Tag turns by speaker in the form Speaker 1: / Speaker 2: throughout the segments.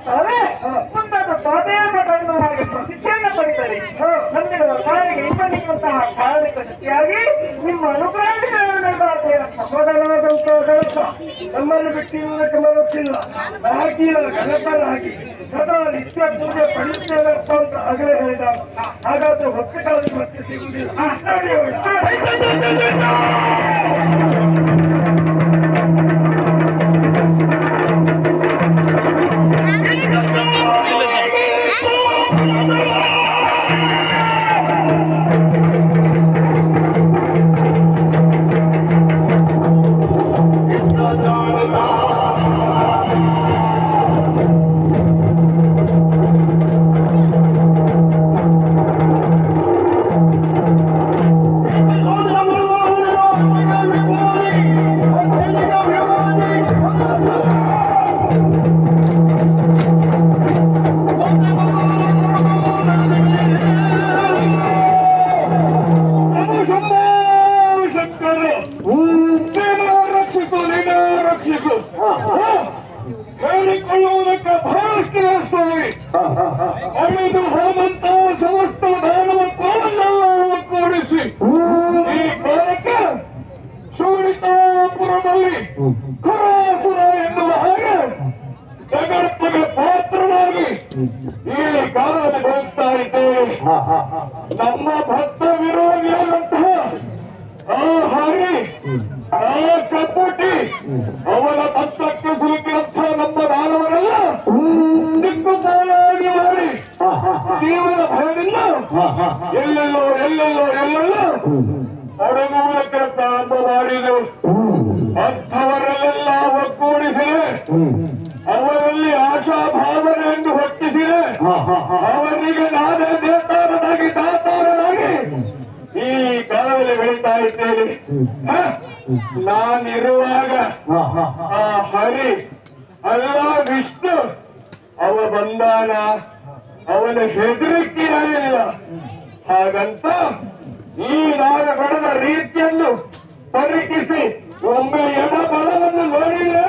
Speaker 1: ಹೋಗ್ತಾರೆ, ಮುಂದಾದ ಸ್ವಾತಂತ್ರ್ಯ ಹಾಗೆ ಪ್ರಸಿದ್ಧಿಯನ್ನು ಪಡಿತಾರೆ. ನಮ್ಮಿರುವ ಕಾಲಿಗೆ ಇಬ್ಬನಿರುವಂತಹ ಕಾರಣಿಕ ಶಕ್ತಿಯಾಗಿ ನಿಮ್ಮ ಅನುಗ್ರಹದಿಂದ ಸಹೋದರನಾದಂತ ಗಣಪ ನಮ್ಮನ್ನು ಬಿಟ್ಟಿರುವುದಕ್ಕೆ ಮನಸ್ಸಿಲ್ಲ. ಹಾಕಿಲ್ಲ ಗಣಪನಾಗಿ ಸದಾ ನಿತ್ಯ ಪೂಜೆ ಪಡೆಯುತ್ತೇನಪ್ಪ ಅಂತ ಆಗಲೇ ಹೇಳಿದ. ಹಾಗಾದ್ರೆ ಹೊತ್ತು ಕಾಲಕ್ಕೆ ಮತ್ತೆ ಸಿಗುವುದಿಲ್ಲ. ಹೇಳಿಕೊಳ್ಳುವುದಕ್ಕೆ ಬಹಳಷ್ಟು ಸ್ವಾಮಿ ಅಳೆದು ಹೋದಂತ ಸಮಸ್ತ ದಾನವತ್ವವನ್ನೆಲ್ಲ ಒಗ್ಗೂಡಿಸಿ ಈ ಕಾಲಕ್ಕೆ ಶೋಣಿತಾಪುರದಲ್ಲಿ ಖರಾಸುರ ಎನ್ನುವ ಹಾಗೆ ಜಗತ್ತಿಗೆ ಪಾತ್ರನಾಗಿ ಈ ಕಾಲದಲ್ಲಿ ಹೋಗ್ತಾ ಇದ್ದೇವೆ. ನಮ್ಮ ಭಕ್ತ ವಿರೋಧಿಯಾದಂತಹ ಆ ಹಾರಿ ಆ ಕಪ್ಪುಟಿ ಅವನ ತತ್ವಕ್ಕೆ ಸಿಲುಕಿದಂಥ ನಮ್ಮ ದಾನವರೆಲ್ಲ ದಿಕ್ಕುಪಾಲಾಗಿ ಮಾಡಿ ಜೀವನ ಭಯದಿಂದ ಎಲ್ಲೆಲ್ಲೋ ಅಡಗುವುದಕ್ಕೆ ಪ್ರಾರಂಭ ಮಾಡಿದೆವು. ಅಂಥವರಲ್ಲೆಲ್ಲ ಒಗ್ಗೂಡಿಸಿದೆ, ಅವರಲ್ಲಿ ಆಶಾಭಾವನೆಯನ್ನು ಹೊತ್ತಿಸಿದೆ, ಅವರಿಗೆ ನಾನೇ ನೇತಾರನಾಗಿ ದಾತಾರನಾಗಿ ಈ ಕಾಲದಲ್ಲಿ ಬೆಳೀತಾ ಇದ್ದೇನೆ. ನಾನಿರುವಾಗ ಆ ಹರಿ ಅಲ್ಲ ವಿಷ್ಣು ಅವ ಬಂದಾನ, ಅವನ ಹೆದರಿಕೆಯಿಲ್ಲ. ಹಾಗಂತ ಈ ನಾನು ಪಡೆದ ರೀತಿಯನ್ನು ಪರೀಕ್ಷಿಸಿ ಒಮ್ಮೆ ಎಡ ಬಲವನ್ನು ನೋಡಿದ್ರೆ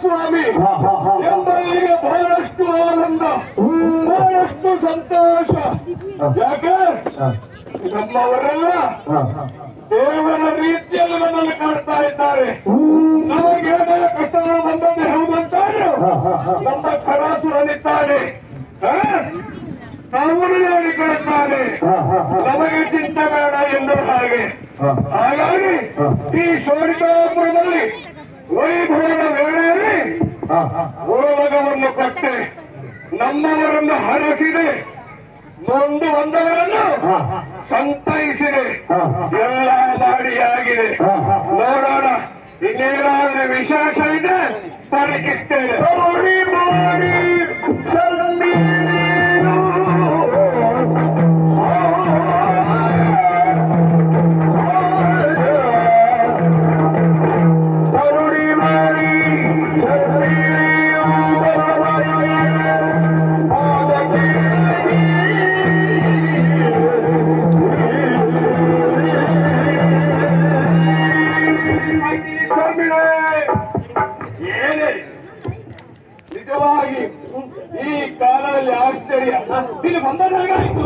Speaker 1: ಸ್ವಾಮಿ ಎಂಬಲ್ಲಿಗೆ ಬಹಳಷ್ಟು ಆನಂದ, ಬಹಳಷ್ಟು ಸಂತೋಷ. ಯಾಕೆ ನಮ್ಮವರೆಲ್ಲ ದೇವರ ರೀತಿಯಲ್ಲಿ ನನ್ನನ್ನು ಕಾಡ್ತಾ ಇದ್ದಾರೆ. ನಮಗೇನೇ ಕಷ್ಟ ಬಂದದ್ದು ಹೌದಂತಾರೆ ನಮ್ಮ ಖರಾಸುರನಿದ್ದಾನೆ, ಅವನು ಹೇಳಿಕೊಳ್ಳುತ್ತಾನೆ, ನಮಗೆ ಚಿಂತೆ ಬೇಡ ಎಂದರು ಹಾಗೆ. ಹಾಗಾಗಿ ಈ ಶೋಣಿತಾಪುರದಲ್ಲಿ ವೈಭವದ ವೇಳೆಯಲ್ಲಿ ಓಲಗವನ್ನು ಕೊಟ್ಟೆ, ನಮ್ಮವರನ್ನು ಹರಸಿದೆ, ನೊಂದು ಬಂದವರನ್ನು ಸಂತೈಸಿದೆ, ಎಲ್ಲ ಮಾಡಿಯಾಗಿದೆ. ನೋಡೋಣ ಇನ್ನೇನಾದ್ರೂ ವಿಶೇಷ ಇದೆ ಪರೀಕ್ಷಿಸ್ತೇನೆ. ಮಾಡಿ ನಿಜವಾಗಿ ಈ ಕಾಲದಲ್ಲಿ ಆಶ್ಚರ್ಯ ಇಲ್ಲಿ ಬಂದದಾಗಾಯಿತು.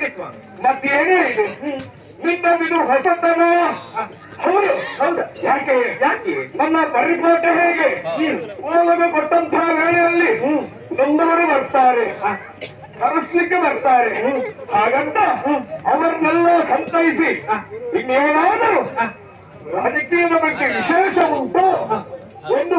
Speaker 2: ಹಾಗೆ ಸ್ವಾಮಿ.
Speaker 3: ಮತ್ತೇನೇ ಇದು ನಿನ್ನದಿದು ಹೊಸತನ.
Speaker 2: ಹೌದು ಹೌದು.
Speaker 3: ಯಾಕೆ
Speaker 2: ಯಾಕೆ?
Speaker 3: ನನ್ನ ಪರಿಪಾಠ ಹೇಗೆ ಓಲಗ ಕೊಟ್ಟಂತಹ ವೇಳೆಯಲ್ಲಿ ನೊಂದವರು ಬರ್ತಾರೆ, ಹರಸ್ಲಿಕ್ಕೆ ಬರ್ತಾರೆ. ಹಾಗಂತ ಅವರನ್ನೆಲ್ಲ ಸಂತೈಸಿ ಇನ್ನೇನಾದರೂ ರಾಜಕೀಯದ ಬಗ್ಗೆ ವಿಶೇಷ ಉಂಟು ಒಂದು